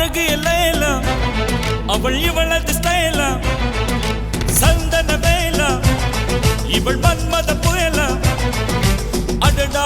அழகு எல்லாம் அவள் இவளது ஸ்டைலா சந்தன வேலா இவள் மன்மத புயலா அடடா